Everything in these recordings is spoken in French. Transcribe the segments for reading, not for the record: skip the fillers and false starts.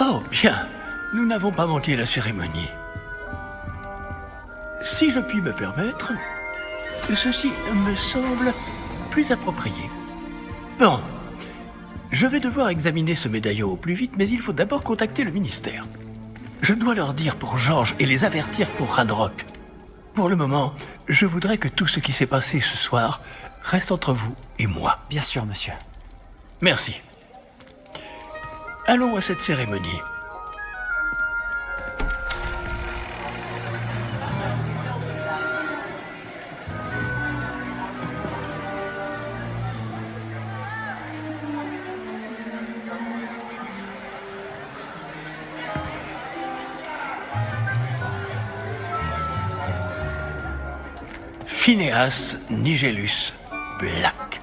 Oh, bien. Nous n'avons pas manqué la cérémonie. Si je puis me permettre, ceci me semble plus approprié. Bon, je vais devoir examiner ce médaillon au plus vite, mais il faut d'abord contacter le ministère. Je dois leur dire pour Georges et les avertir pour Ranrock. Pour le moment, je voudrais que tout ce qui s'est passé ce soir reste entre vous et moi. Bien sûr, monsieur. Merci. Allons à cette cérémonie. Phineas Nigellus Black.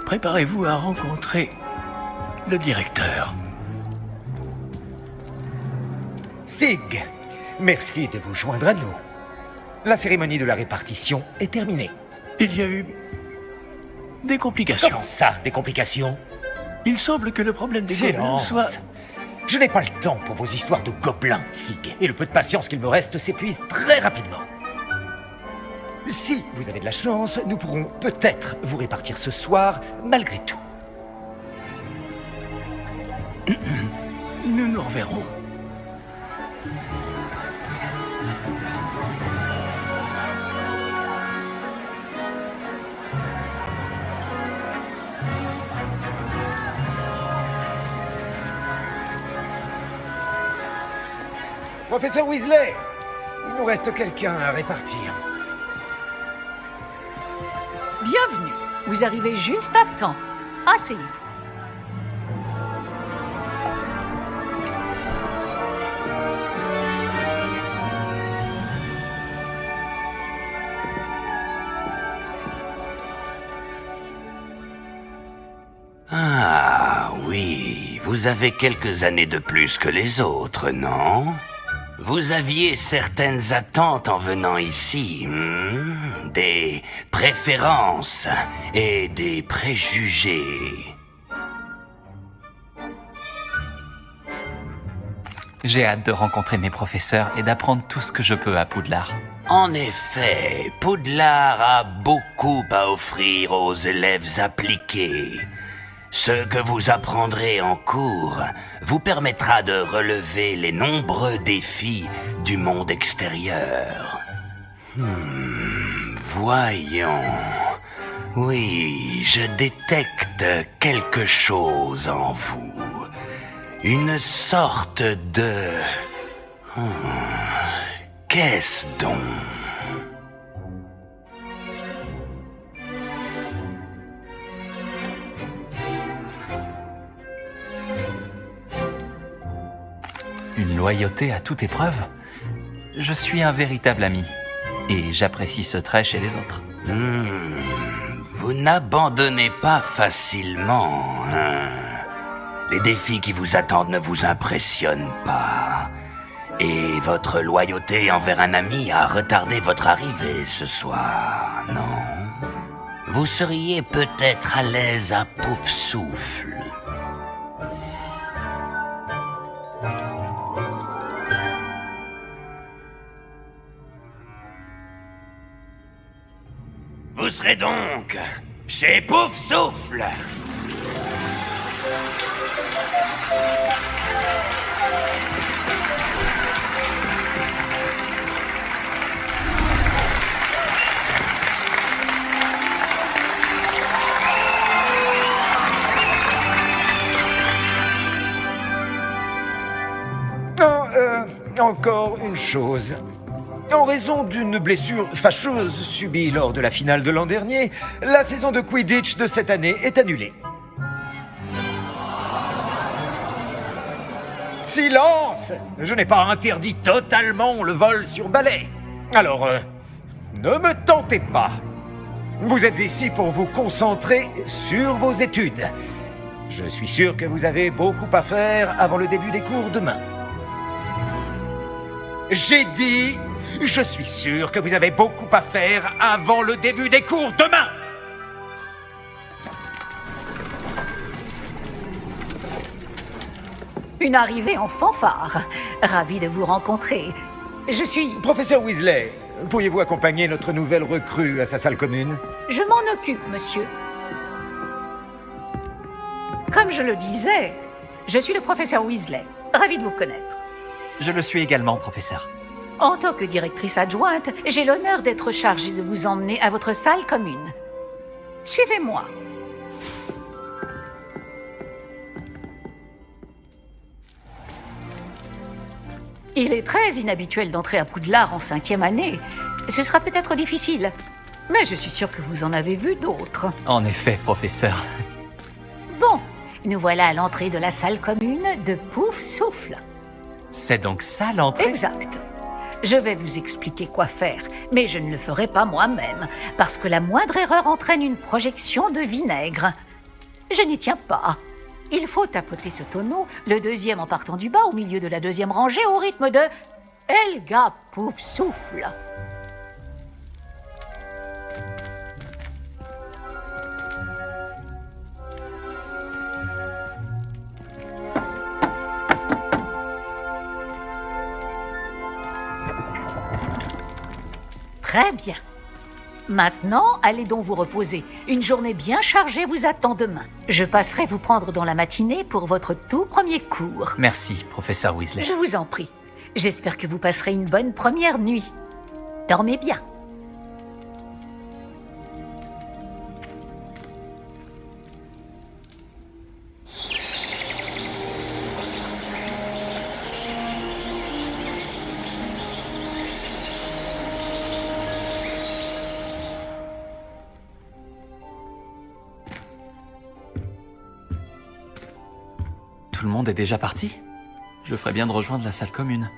Préparez-vous à rencontrer le directeur. Fig, merci de vous joindre à nous. La cérémonie de la répartition est terminée. Il y a eu des complications. Comment ça, des complications? Il semble que le problème des gobelins Silence. soit... Je n'ai pas le temps pour vos histoires de gobelins, Fig. Et le peu de patience qu'il me reste s'épuise très rapidement. Si vous avez de la chance, nous pourrons peut-être vous répartir ce soir, malgré tout. Nous nous reverrons. Professeur Weasley, il nous reste quelqu'un à répartir. Bienvenue. Vous arrivez juste à temps. Asseyez-vous. Ah oui, vous avez quelques années de plus que les autres, non? Vous aviez certaines attentes en venant ici, des préférences et des préjugés. J'ai hâte de rencontrer mes professeurs et d'apprendre tout ce que je peux à Poudlard. En effet, Poudlard a beaucoup à offrir aux élèves appliqués. Ce que vous apprendrez en cours vous permettra de relever les nombreux défis du monde extérieur. Voyons. Oui, je détecte quelque chose en vous. Une sorte de... Qu'est-ce donc ? Une loyauté à toute épreuve. Je suis un véritable ami. Et j'apprécie ce trait chez les autres. Vous n'abandonnez pas facilement, hein. Les défis qui vous attendent ne vous impressionnent pas. Et votre loyauté envers un ami a retardé votre arrivée ce soir, non? Vous seriez peut-être à l'aise à Poufsouffle. Vous serez donc chez Poufsouffle. Encore une chose. En raison d'une blessure fâcheuse subie lors de la finale de l'an dernier, la saison de Quidditch de cette année est annulée. Silence! Je n'ai pas interdit totalement le vol sur balai. Alors, ne me tentez pas. Vous êtes ici pour vous concentrer sur vos études. Je suis sûr que vous avez beaucoup à faire avant le début des cours demain. J'ai dit, je suis sûr que vous avez beaucoup à faire avant le début des cours demain. Une arrivée en fanfare. Ravi de vous rencontrer. Je suis... Professeur Weasley, pourriez-vous accompagner notre nouvelle recrue à sa salle commune? Je m'en occupe, monsieur. Comme je le disais, je suis le professeur Weasley. Ravi de vous connaître. Je le suis également, professeur. En tant que directrice adjointe, j'ai l'honneur d'être chargée de vous emmener à votre salle commune. Suivez-moi. Il est très inhabituel d'entrer à Poudlard en 5e année. Ce sera peut-être difficile, mais je suis sûre que vous en avez vu d'autres. En effet, professeur. Bon, nous voilà à l'entrée de la salle commune de Pouf Souffle. C'est donc ça l'entrée? Exact. Je vais vous expliquer quoi faire, mais je ne le ferai pas moi-même, parce que la moindre erreur entraîne une projection de vinaigre. Je n'y tiens pas. Il faut tapoter ce tonneau, le deuxième en partant du bas, au milieu de la deuxième rangée, au rythme de Helga Pouf Souffle. Très bien. Maintenant, allez donc vous reposer. Une journée bien chargée vous attend demain. Je passerai vous prendre dans la matinée pour votre tout premier cours. Merci, professeur Weasley. Je vous en prie. J'espère que vous passerez une bonne première nuit. Dormez bien. Tout le monde est déjà parti? Je ferais bien de rejoindre la salle commune.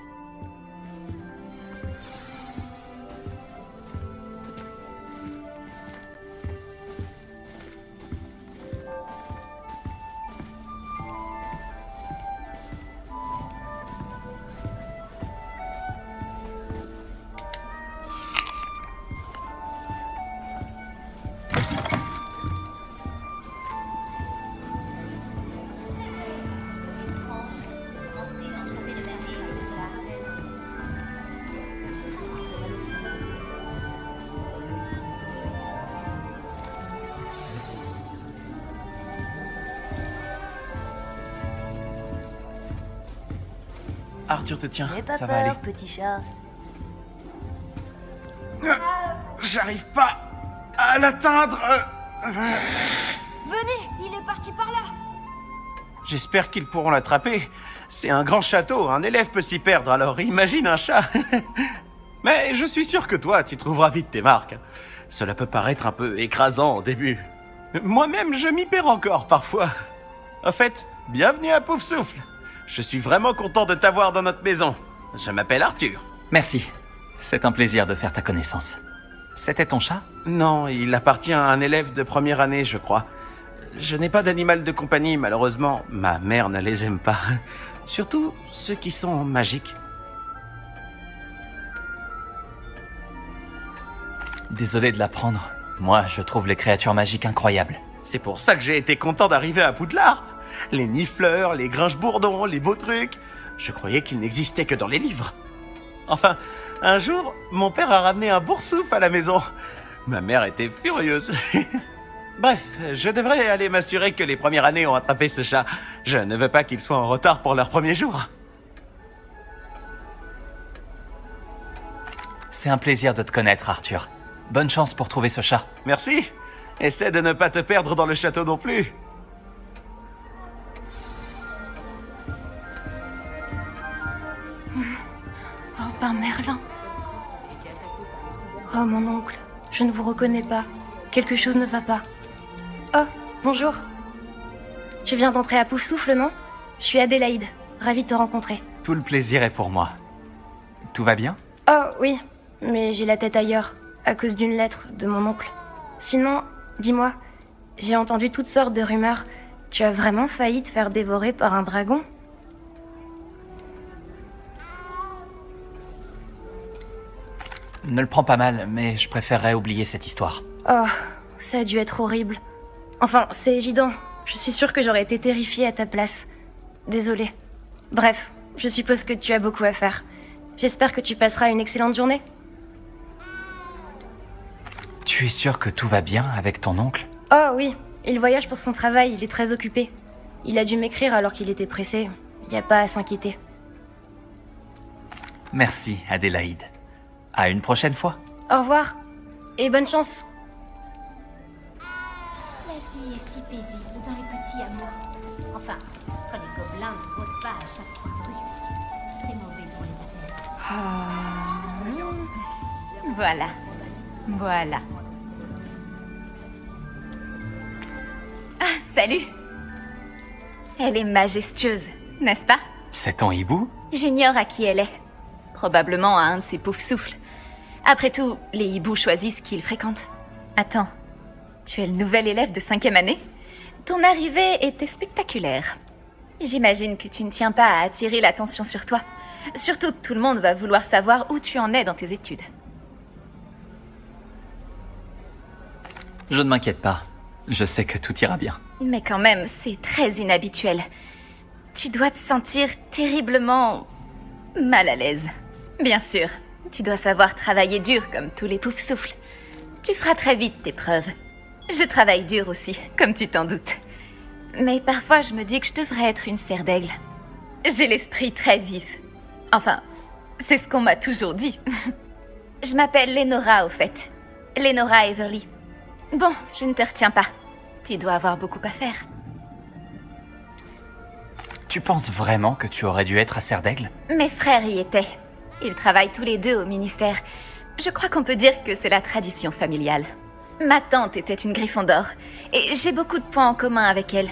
Arthur te tient, N'aie pas ça va aller. peur, petit chat. J'arrive pas à l'atteindre. Venez, il est parti par là. J'espère qu'ils pourront l'attraper. C'est un grand château, un élève peut s'y perdre, alors imagine un chat. Mais je suis sûr que toi, tu trouveras vite tes marques. Cela peut paraître un peu écrasant au début. Moi-même, je m'y perds encore parfois. En fait, bienvenue à Pouf Souffle. Je suis vraiment content de t'avoir dans notre maison. Je m'appelle Arthur. Merci. C'est un plaisir de faire ta connaissance. C'était ton chat? Non, il appartient à un élève de première année, je crois. Je n'ai pas d'animal de compagnie, malheureusement. Ma mère ne les aime pas. Surtout ceux qui sont magiques. Désolé de l'apprendre. Moi, je trouve les créatures magiques incroyables. C'est pour ça que j'ai été content d'arriver à Poudlard. Les nifleurs, les grinche-bourdons, les beaux trucs. Je croyais qu'ils n'existaient que dans les livres. Enfin, un jour, mon père a ramené un boursouf à la maison. Ma mère était furieuse. Bref, je devrais aller m'assurer que les premières années ont attrapé ce chat. Je ne veux pas qu'ils soient en retard pour leur premier jour. C'est un plaisir de te connaître, Arthur. Bonne chance pour trouver ce chat. Merci. Essaie de ne pas te perdre dans le château non plus. Oh, par Merlin. Oh, mon oncle, je ne vous reconnais pas. Quelque chose ne va pas. Oh, bonjour. Tu viens d'entrer à Pouf Souffle, non? Je suis Adélaïde, ravie de te rencontrer. Tout le plaisir est pour moi. Tout va bien? Oh, oui, mais j'ai la tête ailleurs, à cause d'une lettre de mon oncle. Sinon, dis-moi, j'ai entendu toutes sortes de rumeurs. Tu as vraiment failli te faire dévorer par un dragon? Ne le prends pas mal, mais je préférerais oublier cette histoire. Oh, ça a dû être horrible. Enfin, c'est évident. Je suis sûre que j'aurais été terrifiée à ta place. Désolée. Bref, je suppose que tu as beaucoup à faire. J'espère que tu passeras une excellente journée. Tu es sûr que tout va bien avec ton oncle? Oh oui, il voyage pour son travail, il est très occupé. Il a dû m'écrire alors qu'il était pressé. Il n'y a pas à s'inquiéter. Merci, Adélaïde. À une prochaine fois. Au revoir, et bonne chance. La vie est si paisible dans les petits hameaux. Enfin, quand les gobelins ne rôdent pas à chaque coin de rue. C'est mauvais pour les affaires. Voilà. Voilà. Ah, salut! Elle est majestueuse, n'est-ce pas? C'est ton hibou? J'ignore à qui elle est. Probablement à un de ses poufs souffles. Après tout, les hiboux choisissent qui ils fréquentent. Attends, tu es le nouvel élève de 5e année? Ton arrivée était spectaculaire. J'imagine que tu ne tiens pas à attirer l'attention sur toi. Surtout que tout le monde va vouloir savoir où tu en es dans tes études. Je ne m'inquiète pas. Je sais que tout ira bien. Mais quand même, c'est très inhabituel. Tu dois te sentir terriblement mal à l'aise. Bien sûr, tu dois savoir travailler dur comme tous les poufs souffles. Tu feras très vite tes preuves. Je travaille dur aussi, comme tu t'en doutes. Mais parfois, je me dis que je devrais être une serre d'aigle. J'ai l'esprit très vif. Enfin, c'est ce qu'on m'a toujours dit. Je m'appelle Lénora, au fait. Lénora Everly. Bon, je ne te retiens pas. Tu dois avoir beaucoup à faire. Tu penses vraiment que tu aurais dû être à Serre d'Aigle? Mes frères y étaient. Ils travaillent tous les deux au ministère. Je crois qu'on peut dire que c'est la tradition familiale. Ma tante était une Gryffondor, et j'ai beaucoup de points en commun avec elle.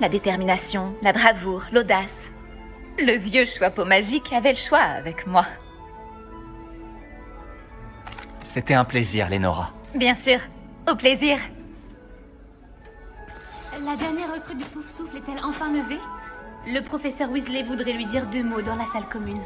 La détermination, la bravoure, l'audace. Le vieux chapeau magique avait le choix avec moi. C'était un plaisir, Lénora. Bien sûr, au plaisir. La dernière recrue du Pouf Souffle est-elle enfin levée? Le professeur Weasley voudrait lui dire 2 mots dans la salle commune.